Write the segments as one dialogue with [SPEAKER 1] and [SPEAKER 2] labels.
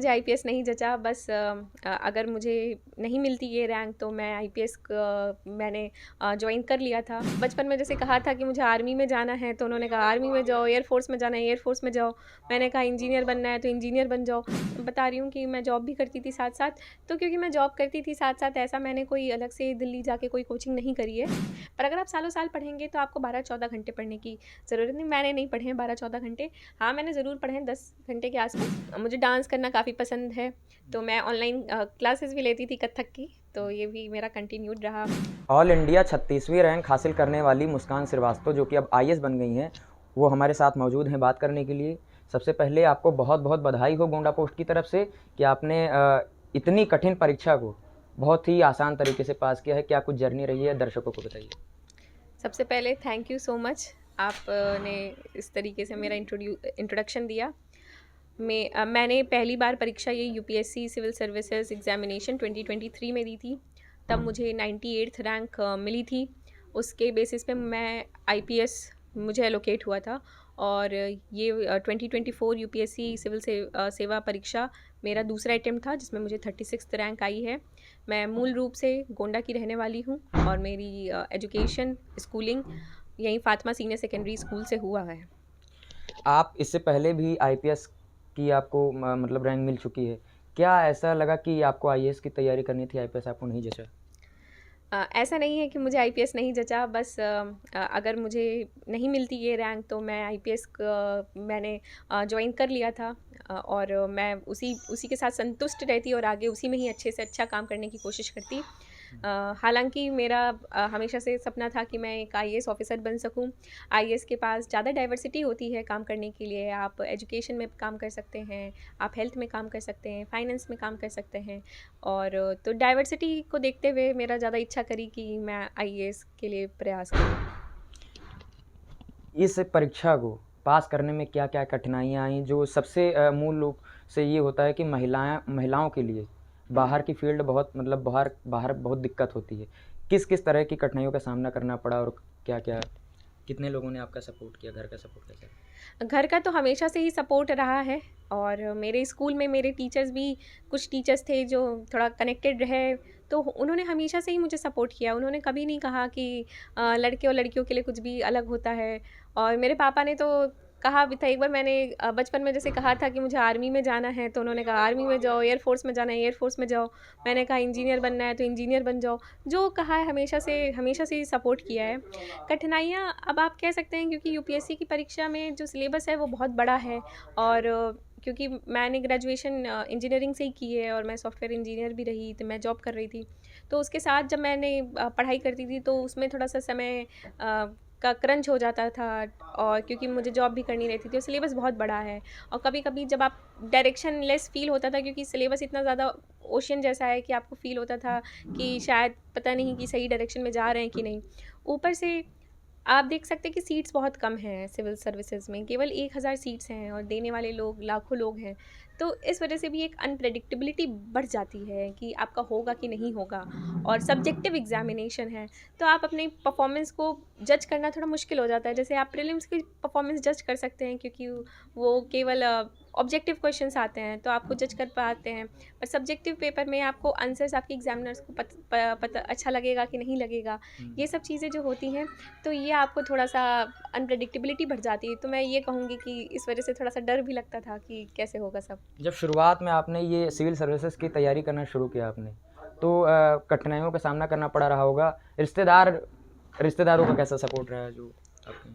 [SPEAKER 1] मुझे आईपीएस नहीं जचा। बस अगर मुझे नहीं मिलती ये रैंक तो मैं आईपीएस मैंने ज्वाइन कर लिया था। बचपन में जैसे कहा था कि मुझे आर्मी में जाना है तो उन्होंने कहा आर्मी में जाओ, एयरफोर्स में जाना है एयरफोर्स में जाओ। मैंने कहा इंजीनियर बनना है तो इंजीनियर बन जाओ। बता रही हूँ कि मैं जॉब भी करती थी साथ साथ। तो क्योंकि मैं जॉब करती थी साथ साथ, ऐसा मैंने कोई अलग से दिल्ली जाके कोई कोचिंग नहीं करी है। पर अगर आप सालों साल पढ़ेंगे तो आपको 12-14 घंटे पढ़ने की ज़रूरत नहीं। मैंने नहीं पढ़े हैं 12-14 घंटे। हाँ, मैंने ज़रूर पढ़े हैं 10 घंटे के आसपास। मुझे डांस करना काफ़ी पसंद है, तो मैं ऑनलाइन क्लासेस भी लेती थी कथक की, तो ये भी मेरा कंटिन्यूड रहा।
[SPEAKER 2] ऑल इंडिया 36वीं रैंक हासिल करने वाली मुस्कान श्रीवास्तव, जो कि अब आईएएस बन गई हैं, वो हमारे साथ मौजूद हैं बात करने के लिए। सबसे पहले आपको बहुत बहुत बधाई हो गोंडा पोस्ट की तरफ से कि आपने इतनी कठिन परीक्षा को बहुत ही आसान तरीके से पास किया है। क्या कुछ जर्नी रही है, दर्शकों को बताइए।
[SPEAKER 1] सबसे पहले थैंक यू सो मच, आपने इस तरीके से मेरा इंट्रोडक्शन दिया। मैंने पहली बार परीक्षा ये यूपीएससी सिविल सर्विसेज एग्जामिनेशन 2023 में दी थी। तब मुझे 98th रैंक मिली थी। उसके बेसिस पे मैं आईपीएस मुझे एलोकेट हुआ था। और ये 2024 यूपीएससी सिविल सेवा परीक्षा मेरा दूसरा अटेम्प्ट था, जिसमें मुझे 36th रैंक आई है। मैं मूल रूप से गोंडा की रहने वाली हूँ और मेरी एजुकेशन स्कूलिंग यहीं फातिमा सीनियर सेकेंडरी स्कूल से हुआ है।
[SPEAKER 2] आप इससे पहले भी आईपीएस की आपको मतलब रैंक मिल चुकी है। क्या ऐसा लगा कि आपको आईएएस की तैयारी करनी थी, आईपीएस आपको नहीं जचा?
[SPEAKER 1] ऐसा नहीं है कि मुझे आईपीएस नहीं जचा। बस अगर मुझे नहीं मिलती ये रैंक तो मैं आईपीएस मैंने ज्वाइन कर लिया था। और मैं उसी उसी के साथ संतुष्ट रहती और आगे उसी में ही अच्छे से अच्छा काम करने की कोशिश करती। हालांकि मेरा हमेशा से सपना था कि मैं एक आईएएस ऑफिसर बन सकूं। आईएएस के पास ज़्यादा डाइवर्सिटी होती है काम करने के लिए। आप एजुकेशन में काम कर सकते हैं, आप हेल्थ में काम कर सकते हैं, फाइनेंस में काम कर सकते हैं। और तो डाइवर्सिटी को देखते हुए मेरा ज़्यादा इच्छा करी कि मैं आईएएस के लिए प्रयास करूँ।
[SPEAKER 2] इस परीक्षा को पास करने में क्या-क्या कठिनाइयाँ आईं? जो सबसे मूल रूप से ये होता है कि महिलाओं के लिए बाहर की फ़ील्ड बहुत मतलब बाहर बाहर बहुत दिक्कत होती है। किस-किस तरह की कठिनाइयों का सामना करना पड़ा और क्या-क्या कितने लोगों ने आपका सपोर्ट किया? घर का सपोर्ट कैसा रहा?
[SPEAKER 1] घर का तो हमेशा से ही सपोर्ट रहा है। और मेरे स्कूल में मेरे टीचर्स भी, कुछ टीचर्स थे जो थोड़ा कनेक्टेड रहे, तो उन्होंने हमेशा से ही मुझे सपोर्ट किया। उन्होंने कभी नहीं कहा कि लड़के और लड़कियों के लिए कुछ भी अलग होता है। और मेरे पापा ने तो कहा भी था। एक बार मैंने बचपन में जैसे कहा था कि मुझे आर्मी में जाना है तो उन्होंने कहा आर्मी में जाओ, एयरफोर्स में जाना है एयरफोर्स में जाओ। मैंने कहा इंजीनियर बनना है तो इंजीनियर बन जाओ। जो कहा है हमेशा से ही सपोर्ट किया है। कठिनाइयाँ अब आप कह सकते हैं, क्योंकि यूपीएससी की परीक्षा में जो सिलेबस है वो बहुत बड़ा है। और क्योंकि मैंने ग्रेजुएशन इंजीनियरिंग से ही की है और मैं सॉफ्टवेयर इंजीनियर भी रही, तो मैं जॉब कर रही थी। तो उसके साथ जब मैंने पढ़ाई करती थी तो उसमें थोड़ा सा समय का क्रंच हो जाता था। और क्योंकि मुझे जॉब भी करनी रहती थी और सिलेबस बहुत बड़ा है। और कभी-कभी जब आप डायरेक्शन लेस फ़ील होता था, क्योंकि सिलेबस इतना ज़्यादा ओशियन जैसा है कि आपको फ़ील होता था कि शायद पता नहीं कि सही डायरेक्शन में जा रहे हैं कि नहीं। ऊपर से आप देख सकते हैं कि सीट्स बहुत कम हैं सिविल सर्विसेज में, केवल 1000 सीट्स हैं और देने वाले लोग लाखों लोग हैं। तो इस वजह से भी एक अनप्रेडिक्टेबिलिटी बढ़ जाती है कि आपका होगा कि नहीं होगा। और सब्जेक्टिव एग्जामिनेशन है, तो आप अपने परफॉर्मेंस को जज करना थोड़ा मुश्किल हो जाता है। जैसे आप प्रीलिम्स की परफॉर्मेंस जज कर सकते हैं, क्योंकि वो केवल ऑब्जेक्टिव क्वेश्चंस आते हैं तो आपको जज कर पाते हैं। पर सब्जेक्टिव पेपर में आपको आंसर्स आपके एग्जामिनर्स को पता अच्छा लगेगा कि नहीं लगेगा। ये सब चीज़ें जो होती हैं, तो ये आपको थोड़ा-सा अनप्रेडिक्टेबिलिटी बढ़ जाती है। तो मैं ये कहूँगी कि इस वज़ह से थोड़ा-सा डर भी लगता था कि कैसे होगा सब।
[SPEAKER 2] जब शुरुआत में आपने ये सिविल सर्विसेज की तैयारी करना शुरू किया आपने, तो कठिनाइयों का सामना करना पड़ा रहा होगा। रिश्तेदारों का कैसा सपोर्ट रहा है जो आपके?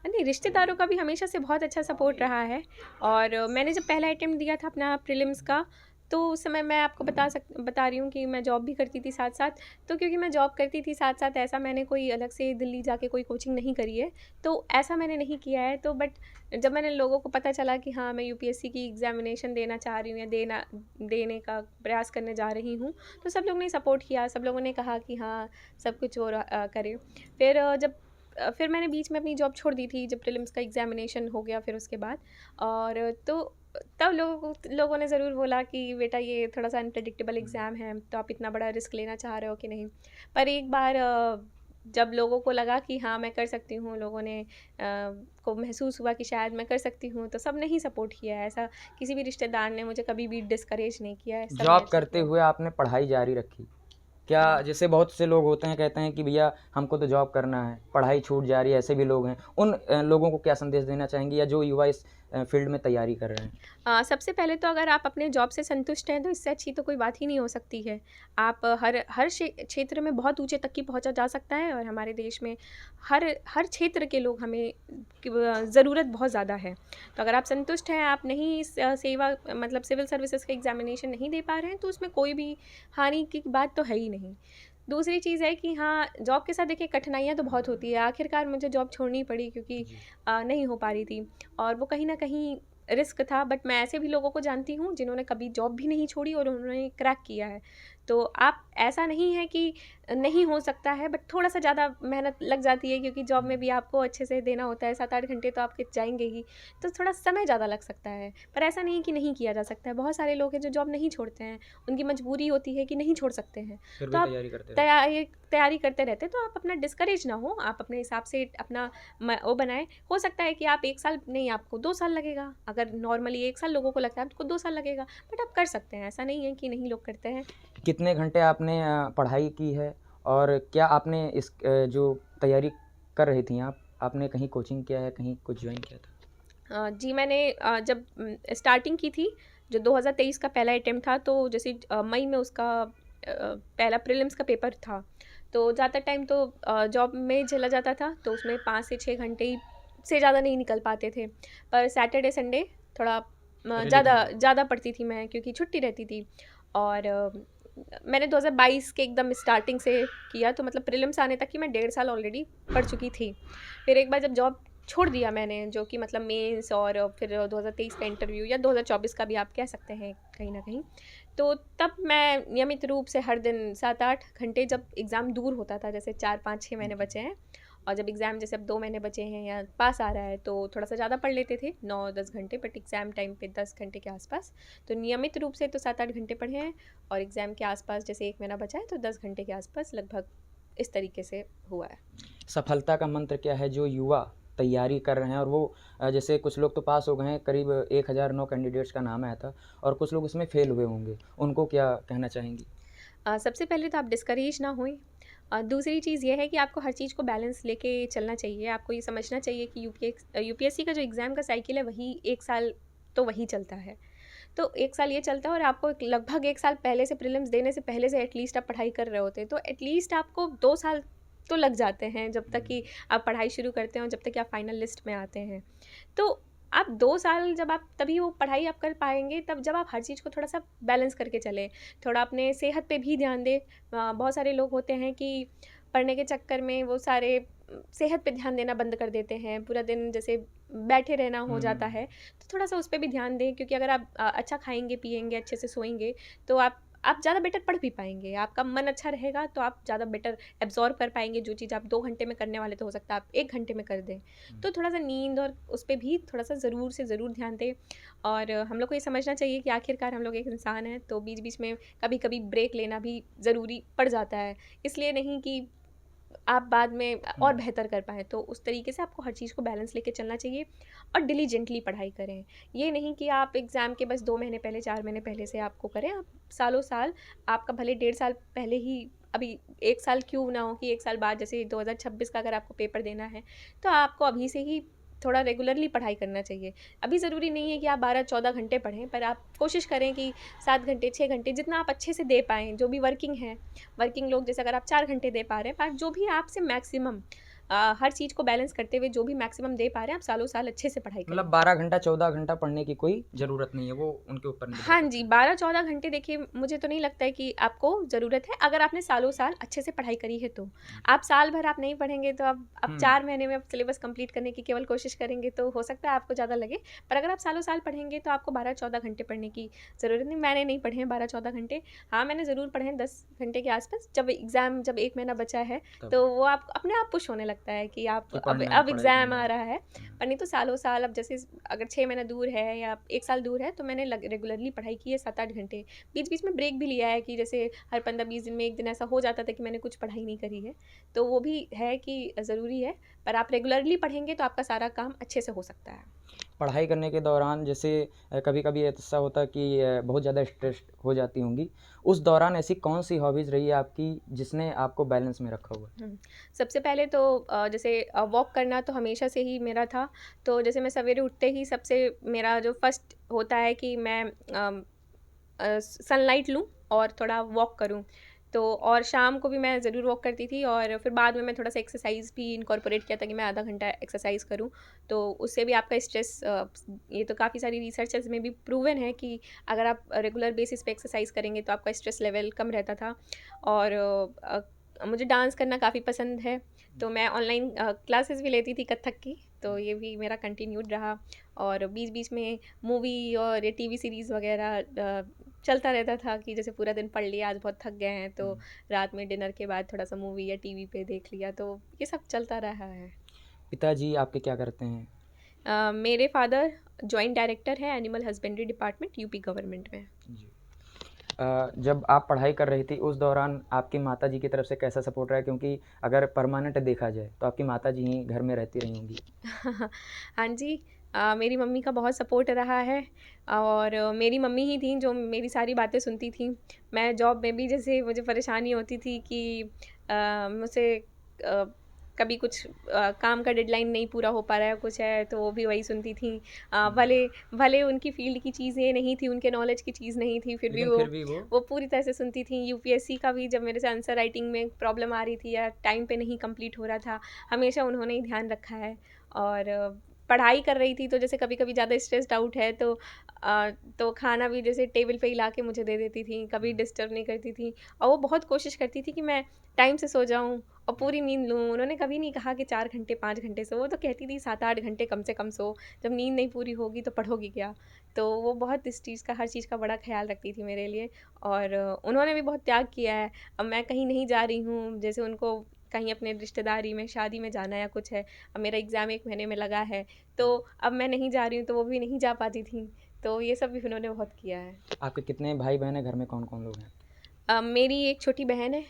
[SPEAKER 1] नहीं, रिश्तेदारों का भी हमेशा से बहुत अच्छा सपोर्ट रहा है। और मैंने जब पहला अटेम्प्ट दिया था अपना प्रीलिम्स का, तो उस समय मैं आपको बता रही हूँ कि मैं जॉब भी करती थी साथ-साथ। तो क्योंकि मैं जॉब करती थी साथ-साथ, ऐसा मैंने कोई अलग से दिल्ली जाके कोई कोचिंग नहीं करी है, तो ऐसा मैंने नहीं किया है। तो बट जब मैंने लोगों को पता चला कि हाँ, मैं यूपीएससी की एग्ज़ामिनेशन देना चाह रही हूँ या देने का प्रयास करने जा रही हूँ, तो सब लोगों ने सपोर्ट किया। सब लोगों ने कहा कि हाँ, सब कुछ करें। फिर फिर मैंने बीच में अपनी जॉब छोड़ दी थी जब प्रीलिम्स का एग्जामिनेशन हो गया फिर उसके बाद। और तो तब लोगों ने ज़रूर बोला कि बेटा ये थोड़ा-सा अनप्रेडिक्टेबल एग्ज़ाम है, तो आप इतना बड़ा रिस्क लेना चाह रहे हो कि नहीं? पर एक बार जब लोगों को लगा कि हाँ, मैं कर सकती हूँ, लोगों ने को महसूस हुआ कि शायद मैं कर सकती हूँ, तो सबने ही सपोर्ट किया है। ऐसा किसी भी रिश्तेदार ने मुझे कभी भी डिस्करेज नहीं किया है, सबने
[SPEAKER 2] जॉब
[SPEAKER 1] अच्छा
[SPEAKER 2] करते
[SPEAKER 1] किया है।
[SPEAKER 2] हुए आपने पढ़ाई जारी रखी। क्या
[SPEAKER 1] हाँ।
[SPEAKER 2] जैसे बहुत से लोग होते हैं कहते हैं कि भैया हमको तो जॉब करना है, पढ़ाई छूट जा रही है, ऐसे भी लोग हैं। उन लोगों को क्या संदेश देना चाहेंगी या जो युवा इस फ़ील्ड में तैयारी कर रहे हैं?
[SPEAKER 1] सबसे पहले तो अगर आप अपने जॉब से संतुष्ट हैं तो इससे अच्छी तो कोई बात ही नहीं हो सकती है। आप हर हर क्षेत्र में बहुत ऊँचे तक की पहुँचा जा सकता है और हमारे देश में हर हर क्षेत्र के लोग हमें ज़रूरत बहुत ज़्यादा है। तो अगर आप संतुष्ट हैं, आप नहीं सेवा मतलब सिविल सर्विसेज़ का एग्ज़ामिनेशन नहीं दे पा रहे हैं, तो उसमें कोई भी हानि की बात तो है ही नहीं। दूसरी चीज़ है कि हाँ, जॉब के साथ देखिए कठिनाइयाँ तो बहुत होती है। आखिरकार मुझे जॉब छोड़नी पड़ी क्योंकि
[SPEAKER 2] जी।
[SPEAKER 1] नहीं हो पा रही थी और वो कहीं न कहीं रिस्क था, बट मैं ऐसे भी लोगों को जानती हूँ जिन्होंने कभी जॉब भी नहीं छोड़ी और उन्होंने क्रैक किया है। तो आप ऐसा नहीं है कि नहीं हो सकता है, बट थोड़ा-सा ज़्यादा मेहनत लग जाती है क्योंकि जॉब में भी आपको अच्छे से देना होता है, 7-8 घंटे तो आपके जाएँगे ही, तो थोड़ा समय ज़्यादा लग सकता है। पर ऐसा नहीं है कि नहीं किया जा सकता है, बहुत सारे लोग हैं जो जॉब नहीं छोड़ते हैं, उनकी मजबूरी होती है कि नहीं छोड़ सकते हैं।
[SPEAKER 2] फिर
[SPEAKER 1] तो
[SPEAKER 2] भी
[SPEAKER 1] आप
[SPEAKER 2] तैयारी करते रहते हैं।
[SPEAKER 1] तैयारी तैयारी करते रहते हैं, तो आप अपना डिस्करेज ना हो, आप अपने हिसाब से अपना वो बनाएँ। हो सकता है कि आप 1 साल नहीं, आपको 2 साल लगेगा। अगर नॉर्मली 1 साल लोगों को लगता है, आपको 2 साल लगेगा, बट आप कर सकते हैं। ऐसा नहीं है कि नहीं लोग करते हैं।
[SPEAKER 2] कितने घंटे आपने पढ़ाई की है और क्या आपने इस जो तैयारी कर रही थीं आप, आपने कहीं कोचिंग किया है, कहीं कुछ जॉइन किया था?
[SPEAKER 1] जी, मैंने जब स्टार्टिंग की थी, जो 2023 का पहला अटेम्प्ट था, तो जैसे मई में उसका पहला प्रीलिम्स का पेपर था। तो ज़्यादा टाइम तो जॉब में चला जाता था, तो उसमें 5 से 6 घंटे ही से ज़्यादा नहीं निकल पाते थे। पर सैटरडे, संडे थोड़ा ज़्यादा
[SPEAKER 2] रिलीविंग होता था।
[SPEAKER 1] ज़्यादा पढ़ती थी मैं क्योंकि छुट्टी रहती थी और मैंने 2022 के एकदम स्टार्टिंग से किया, तो मतलब प्रीलिम्स आने तक की मैं 1.5 साल ऑलरेडी पढ़ चुकी थी। फिर एक बार जब जॉब छोड़ दिया मैंने, जो कि मतलब मेंस और फिर 2023 का इंटरव्यू या 2024 का भी आप कह सकते हैं कहीं न कहीं। तो तब मैं नियमित रूप से हर दिन 7-8 घंटे, जब एग्ज़ाम दूर होता था, जैसे 4, 5, 6 महीने बचे हैं और जब एग्ज़ाम जैसे अब 2 महीने बचे हैं या पास आ रहा है, तो थोड़ा-सा ज़्यादा पढ़ लेते थे, 9-10 घंटे, बट एग्ज़ाम टाइम पे 10 घंटे के आस-पास। तो नियमित रूप से तो 7-8 घंटे पढ़े हैं और एग्ज़ाम के आस-पास जैसे 1 महीना बचा है, तो 10 घंटे के आस-पास लगभग इस तरीके से हुआ है।
[SPEAKER 2] सफलता का मंत्र क्या है जो युवा तैयारी कर रहे हैं और वो जैसे कुछ लोग तो पास हो गए हैं, करीब 1009 कैंडिडेट्स का नाम आया था और कुछ लोग इसमें फेल हुए होंगे, उनको क्या कहना चाहेंगी?
[SPEAKER 1] सबसे पहले तो आप डिस्करेज ना होएँ। दूसरी चीज़ ये है कि आपको हर चीज़ को बैलेंस लेके चलना चाहिए। आपको ये समझना चाहिए कि यूपीएससी का जो एग्ज़ाम का साइकिल है, वही 1 साल तो वही चलता है। तो 1 साल ये चलता है और आपको लगभग 1 साल पहले से, प्रीलिम्स देने से पहले से एटलीस्ट आप पढ़ाई कर रहे होते हैं। तो एटलीस्ट आपको 2 साल तो लग जाते हैं, जब तक कि आप पढ़ाई शुरू करते हैं और जब तक कि आप फाइनल लिस्ट में आते हैं। तो आप 2 साल, जब आप तभी वो पढ़ाई आप कर पाएँगे, तब जब आप हर चीज़ को थोड़ा-सा बैलेंस करके चलें। थोड़ा अपने सेहत पे भी ध्यान दें। बहुत सारे लोग होते हैं कि पढ़ने के चक्कर में वो सारे सेहत पे ध्यान देना बंद कर देते हैं। पूरा दिन जैसे बैठे रहना हो जाता
[SPEAKER 2] हुँ।
[SPEAKER 1] है, तो थोड़ा-सा उस पे भी ध्यान दें, क्योंकि अगर आप अच्छा खाएँगे-पिएँगे, अच्छे से सोएँगे, तो आप ज़्यादा बेटर पढ़ भी पाएँगे। आपका मन अच्छा रहेगा, तो आप ज़्यादा बेटर एब्ज़ॉर्ब कर पाएँगे। जो चीज़ आप 2 घंटे में करने वाले थे, हो सकता है आप 1 घंटे में कर दें। तो थोड़ा-सा नींद और उस पे भी थोड़ा-सा ज़रूर से ज़रूर ध्यान दें और हम लोग को ये समझना चाहिए कि आखिरकार हम लोग एक इंसान हैं, तो बीच-बीच में कभी-कभी ब्रेक लेना भी ज़रूरी पड़ जाता है। इसलिए नहीं कि आप बाद में
[SPEAKER 2] हुँ।
[SPEAKER 1] और बेहतर कर पाएँ, तो उस तरीके से आपको हर चीज़ को बैलेंस लेके चलना चाहिए और डिलिजेंटली पढ़ाई करें। ये नहीं कि आप एग्ज़ाम के बस 2 महीने पहले, 4 महीने पहले से आपको करें, आप सालों-साल, आपका भले 1.5 साल पहले ही, अभी 1 साल क्यों ना हो कि 1 साल बाद जैसे 2026 का अगर आपको पेपर देना है, तो आपको अभी से ही थोड़ा रेगुलरली पढ़ाई करना चाहिए। अभी ज़रूरी नहीं है कि आप 12-14 घंटे पढ़ें, पर आप कोशिश करें कि 7 घंटे, 6 घंटे जितना आप अच्छे से दे पाएँ, जो भी वर्किंग है, वर्किंग लोग जैसे अगर आप 4 घंटे दे पा रहे हैं, पर जो भी आपसे मैक्सिमम हर चीज़ को बैलेंस करते हुए जो भी मैक्सिमम दे पा रहे हैं, आप सालों-साल अच्छे से पढ़ाई
[SPEAKER 2] मतलब
[SPEAKER 1] करें।
[SPEAKER 2] 12 घंटा, 14 घंटा पढ़ने की कोई ज़रूरत नहीं है, वो उनके ऊपर निर्भर
[SPEAKER 1] हाँ जी,
[SPEAKER 2] करता है।
[SPEAKER 1] 12-14 घंटे देखिए, मुझे तो नहीं लगता है कि आपको ज़रूरत है, अगर आपने सालों-साल अच्छे से पढ़ाई करी है तो। आप साल भर आप नहीं पढ़ेंगे, तो आप
[SPEAKER 2] हुँ।
[SPEAKER 1] 4 महीने में आप सिलेबस कंप्लीट करने की केवल कोशिश करेंगे, तो हो सकता है आपको ज़्यादा लगे। पर अगर आप सालों-साल पढ़ेंगे, तो आपको 12-14 घंटे पढ़ने की ज़रूरत नहीं। मैंने नहीं पढ़े हैं 12-14 घंटे। हाँ, मैंने ज़रूर पढ़े हैं 10 घंटे के आस-पास। जब 1 महीना बचा है,
[SPEAKER 2] तब
[SPEAKER 1] तो वो आप अपने आप पुश होने लगता है कि आप
[SPEAKER 2] कि
[SPEAKER 1] अब
[SPEAKER 2] पढ़ना है,
[SPEAKER 1] अब
[SPEAKER 2] पढ़ाई
[SPEAKER 1] एग्ज़ाम
[SPEAKER 2] करना
[SPEAKER 1] आ
[SPEAKER 2] है।
[SPEAKER 1] रहा है। पर नहीं तो सालों-साल अब जैसे अगर 6 महीना दूर है या 1 साल दूर है तो मैंने लग रेगुलरली पढ़ाई की है 7-8 घंटे। बीच-बीच में ब्रेक भी लिया है कि जैसे हर 15-20 दिन में 1 दिन ऐसा हो जाता था कि मैंने कुछ पढ़ाई नहीं करी है। तो वो भी है कि ज़रूरी है, पर आप रेगुलरली पढ़ेंगे तो आपका सारा काम अच्छे से हो सकता है।
[SPEAKER 2] पढ़ाई करने के दौरान जैसे कभी-कभी ऐसा होता है कि बहुत ज़्यादा स्ट्रेस हो जाती होंगी। उस दौरान ऐसी कौन-सी हॉबीज़ रही है आपकी जिसने आपको बैलेंस में रखा हुआ है?
[SPEAKER 1] हुँ। सबसे पहले तो जैसे वॉक करना तो हमेशा से ही मेरा था। तो जैसे मैं सवेरे उठते ही सबसे मेरा जो फर्स्ट होता है कि मैं सनलाइट लूँ और थोड़ा वॉक करूँ। तो और शाम को भी मैं ज़रूर वॉक करती थी और फिर बाद में मैं थोड़ा-सा एक्सरसाइज़ भी इनकॉर्पोरेट किया था कि मैं आधा घंटा एक्सरसाइज़ करूँ। तो उससे भी आपका स्ट्रेस ये तो काफ़ी सारी रिसर्चेज़ में भी प्रूवन है कि अगर आप रेगुलर बेसिस पे एक्सरसाइज़ करेंगे तो आपका स्ट्रेस लेवल कम रहता था। और मुझे डांस करना काफ़ी पसंद है, तो मैं ऑनलाइन क्लासेस भी लेती थी कथक की, तो ये भी मेरा कंटिन्यूड रहा। और बीच-बीच में मूवी और ये टीवी सीरीज़ वग़ैरह चलता रहता था कि जैसे पूरा दिन पढ़ लिया, आज बहुत थक गए हैं, तो
[SPEAKER 2] हुँ।
[SPEAKER 1] रात में डिनर के बाद थोड़ा-सा मूवी या टीवी पे देख लिया, तो ये सब चलता रहा है।
[SPEAKER 2] पिताजी आपके क्या करते हैं?
[SPEAKER 1] मेरे फ़ादर जॉइंट डायरेक्टर हैं animal husbandry department UP government में।
[SPEAKER 2] जी। जब आप पढ़ाई कर रही थी उस दौरान आपकी माताजी की तरफ से कैसा सपोर्ट रहा? क्योंकि अगर परमानेंट देखा जाए तो आपकी माताजी ही घर में रहती रही होंगी।
[SPEAKER 1] हाँ जी। मेरी मम्मी का बहुत सपोर्ट रहा है और मेरी मम्मी ही थीं जो मेरी सारी बातें सुनती थीं। मैं जॉब में भी जैसे मुझे परेशानी होती थी कि मुझसे कभी कुछ काम का डेडलाइन नहीं पूरा हो पा रहा है, कुछ है, तो वो भी वही सुनती थीं।
[SPEAKER 2] हुँ।
[SPEAKER 1] भले भले उनकी फ़ील्ड की चीज़ें नहीं थी, उनके नॉलेज की चीज़ नहीं थी, फिर भी
[SPEAKER 2] लेकिन
[SPEAKER 1] वो
[SPEAKER 2] फिर भी वो
[SPEAKER 1] वो पूरी तरह से सुनती थीं। यूपीएससी का भी जब मेरे से आंसर राइटिंग में प्रॉब्लम आ रही थी या टाइम पे नहीं कंप्लीट हो रहा था, हमेशा उन्होंने ही ध्यान रखा है। और पढ़ाई कर रही थी तो जैसे कभी-कभी ज़्यादा स्ट्रेस्ड आउट है तो खाना भी जैसे टेबल पे ही ला के मुझे दे देती थीं, कभी
[SPEAKER 2] हुँ।
[SPEAKER 1] डिस्टर्ब नहीं करती थीं और वो बहुत कोशिश करती थी कि मैं टाइम से सो जाऊँ और पूरी नींद लूँ। उन्होंने कभी नहीं कहा कि 4 घंटे, 5 घंटे सो, वो तो कहती थी 7-8 घंटे कम से कम सो, जब नींद नहीं पूरी होगी तो पढ़ोगी क्या? तो वो बहुत इस चीज़ का हर चीज़ का बड़ा ख़्याल रखती थी मेरे लिए और उन्होंने भी बहुत त्याग किया है। अब मैं कहीं नहीं जा रही हूँ, जैसे उनको कहीं अपने रिश्तेदारी में, शादी में जाना या कुछ है, अब मेरा एग्ज़ाम 1 महीने में लगा है, तो अब मैं नहीं जा रही हूँ, तो वो भी नहीं जा पाती थीं। तो ये सब भी उन्होंने बहुत किया है।
[SPEAKER 2] आपके कितने भाई-बहन हैं? घर में कौन-कौन लोग हैं?
[SPEAKER 1] मेरी एक छोटी बहन है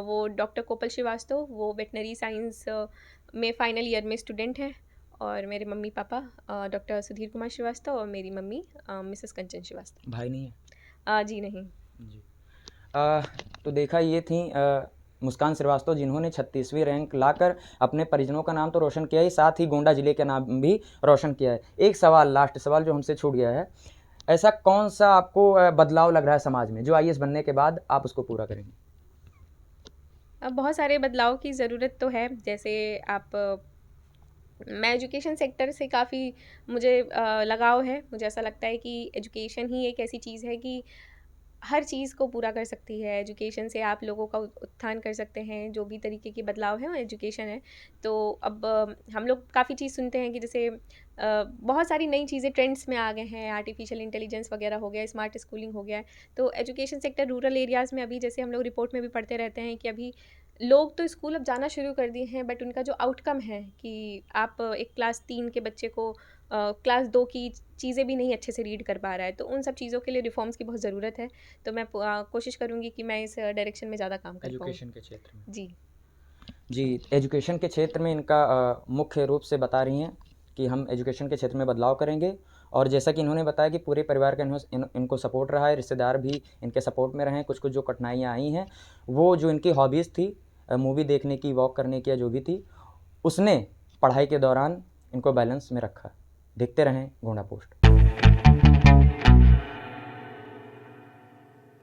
[SPEAKER 1] वो डॉक्टर कोपल श्रीवास्तव, वो वेटनरी साइंस में फाइनल ईयर में स्टूडेंट हैं और मेरे मम्मी-पापा डॉक्टर सुधीर कुमार श्रीवास्तव और मेरी मम्मी मिसेस कंचन श्रीवास्तव।
[SPEAKER 2] भाई नहीं है?
[SPEAKER 1] जी नहीं।
[SPEAKER 2] जी। अ, तो देखा ये थी मुस्कान श्रीवास्तव जिन्होंने 36वीं रैंक लाकर अपने परिजनों का नाम तो रोशन किया ही, साथ ही गोंडा ज़िले का नाम भी रोशन किया है। एक सवाल, लास्ट सवाल जो हमसे छूट गया है, ऐसा कौन-सा आपको बदलाव लग रहा है समाज में, जो आईएएस बनने के बाद आप उसको पूरा करेंगे?
[SPEAKER 1] बहुत सारे बदलाव की ज़रूरत तो है, जैसे आप मैं एजुकेशन सेक्टर से काफ़ी मुझे लगाव है। मुझे ऐसा लगता है कि एजुकेशन ही एक ऐसी चीज़ है कि हर चीज़ को पूरा कर सकती है। एजुकेशन से आप लोगों का उत्थान कर सकते हैं, जो भी तरीके के बदलाव हैं वो एजुकेशन है। तो अब हम लोग काफ़ी चीज़ सुनते हैं कि जैसे बहुत सारी नई चीज़ें ट्रेंड्स में आ गए हैं, आर्टिफ़िशियल इंटेलिजेंस वगैरह हो गया, स्मार्ट स्कूलिंग हो गया है। तो एजुकेशन सेक्टर रूरल एरियाज़ में अभी जैसे हम लोग रिपोर्ट में भी पढ़ते रहते हैं कि अभी लोग तो स्कूल अब जाना शुरू कर दिए हैं, बट उनका जो आउटकम है कि आप एक क्लास 3 के बच्चे को क्लास 2 की चीज़ें भी नहीं अच्छे से रीड कर पा रहा है, तो उन सब चीज़ों के लिए रिफ़ॉर्म्स की बहुत ज़रूरत है। तो मैं कोशिश करूँगी कि मैं इस डायरेक्शन में ज़्यादा काम कर पाऊँ।
[SPEAKER 2] एजुकेशन के क्षेत्र में।
[SPEAKER 1] जी।
[SPEAKER 2] जी, एजुकेशन के क्षेत्र में इनका मुख्य रूप से बता रही हैं कि हम एजुकेशन के क्षेत्र में बदलाव करेंगे और जैसा कि इन्होंने बताया कि पूरे परिवार का इनको सपोर्ट रहा है, रिश्तेदार भी इनके सपोर्ट में रहे हैं। कुछ-कुछ जो कठिनाइयाँ आई हैं, वो जो इनकी हॉबीज़ थी मूवी देखने की, वॉक करने की या जो भी थी, उसने पढ़ाई के दौरान इनको बैलेंस में रखा। देखते रहें गोंडा पोस्ट।